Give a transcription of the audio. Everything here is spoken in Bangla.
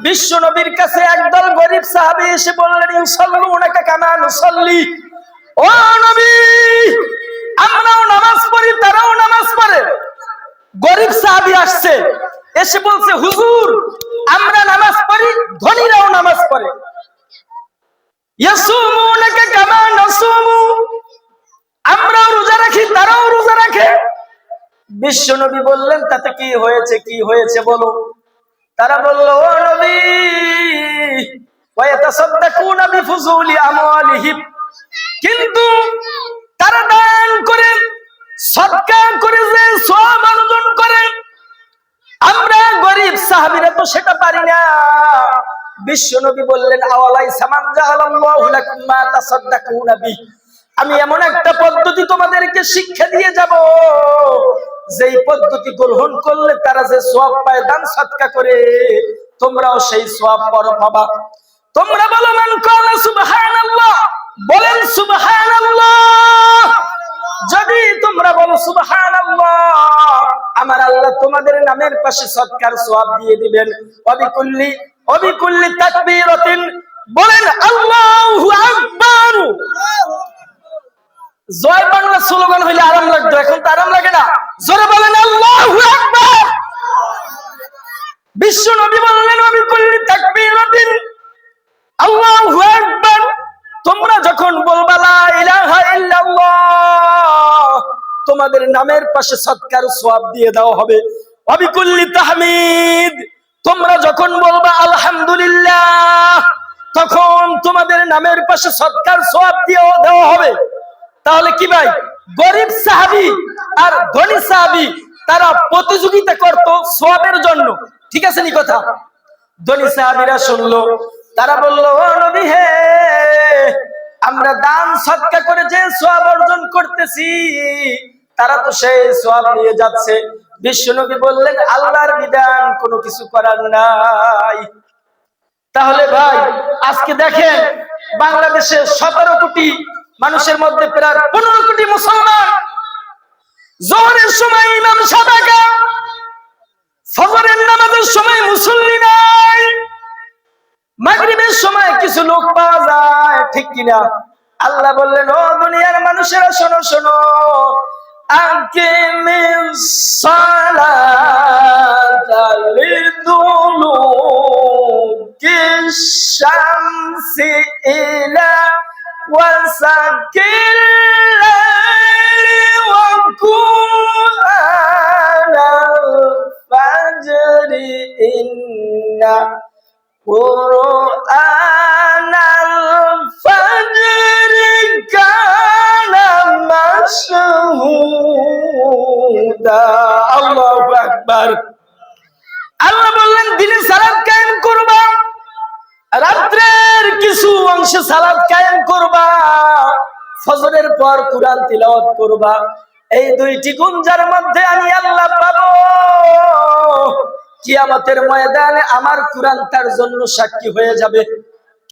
বিশ্ব নবীর কাছে একদল গরিব সাহাবী এসে বললেন, ইউসাল্লুনাকা কামা নুসাল্লি, ও নবী, আমরাও নামাজ পড়ি, তারাও নামাজ পড়ে। গরিব সাহাবী আসছে, এসে বলছে, হুজুর, আমরা নামাজ পড়ি, ধনীরাও নামাজ পড়ে। ইয়াসুমুনাকা কামা নাসুমু, আমরাও রোজা রাখি, তারাও রোজা রাখে। বিশ্ব নবী বললেন, তাতে কি হয়েছে, কি হয়েছে বলো। তারা বলল, ও নবী, ওয়ায়াতাসাদদাকুনা বিফুজুলি আমওয়ালিহিম, কিন্তু তারা দান করে, সদকা করে, যে সওয়াব অর্জন করে, আমরা গরিব সাহাবীরা তো সেটা পারি না। বিশ্ব নবী বললেন, আওয়ালাইসা মান জাআলাল্লাহু লাকুম মা তাসাদদাকুনা বিহি, আমি এমন একটা পদ্ধতি তোমাদেরকে শিক্ষা দিয়ে যাব, যেই পদ্ধতি গ্রহণ করলে তারা যে সওয়াব পায় দান সদকা করে, তোমরাও সেই সওয়াব পাবা। তোমরা বলো, মান ক্বালা সুবহানাল্লাহ, বলেন সুবহানাল্লাহ। যদি তোমরা বলো সুবহানাল্লাহ, আমার আল্লাহ তোমাদের নামের পাশে সদকার সওয়াব দিয়ে দিবেন। ওয়াবিকুল্লি তাকবীরাতিন, বলেন আল্লাহু আকবার। জয় বাংলা স্লোগান হইলে আরাম লাগতো, এখন তো আরাম লাগে না। জোরে বলেন আল্লাহু আকবার। বিশ্ব নবী বললেন, ওয়াবিকুল্লি তাকবীরাতিন আল্লাহু আকবার, তোমরা যখন বলবা লা ইলাহা ইল্লাল্লাহ, তোমাদের নামের পাশে সদকার সওয়াব দিয়ে দেওয়া হবে। ওয়াবিকুল্লি তাহমিদ, তোমরা যখন বলবা আলহামদুলিল্লাহ, তখন তোমাদের নামের পাশে সদকার সওয়াব দিয়ে দেওয়া হবে। তাহলে কি ভাই, গরিব সাহাবী আর ধনী সাহাবী তারা প্রতিযোগিতা করত সওয়াবের জন্য, ঠিক আছে নি কথা। ধনী সাহাবীরা শুনলো, তারা বলল, ও নবী হে, আমরা দান সদকা করে যে সওয়াব অর্জন করতেছি, তারা তো সেই সওয়াব নিয়ে যাচ্ছে। বিশ্ব নবী বললেন, আল্লাহর বিধান, কোনো কিছু করার নাই। তাহলে ভাই, আজকে দেখেন, বাংলাদেশের 17 কোটি মানুষের মধ্যে প্রায় 15 কোটি মুসলমান, যোহরের সময় ইমাম সাদাকা, ফজরের নামাজের সময় মুসল্লি নাই, মাগরিবের সময় কিছু লোক পাওয়া যায়, ঠিক কিনা? আল্লাহ বললেন, ও দুনিয়ার মানুষেরা, শোনো শোনো, আকিমিস সালাতা লিদুলুকিশ শামসি ইলা ওয়াসাকিল লাইলি ওয়া কুরআনাল ফাজরি ইন্না কুরআনাল ফাজরি কানা মাশহুদা। আল্লাহু আকবার। আল্লাহ বললেন, দিনে সালাত কায়েম করবা, রাত্রের কিছু অংশে সালাত কায়েম করবা, ফজরের পর কুরআন তিলাওয়াত করবা। এই দুইটি গুণ যার মধ্যে আমি আল্লাহ পাবো, কিয়ামতের ময়দানে আমার কুরআন তার জন্য সাক্ষী হয়ে যাবে।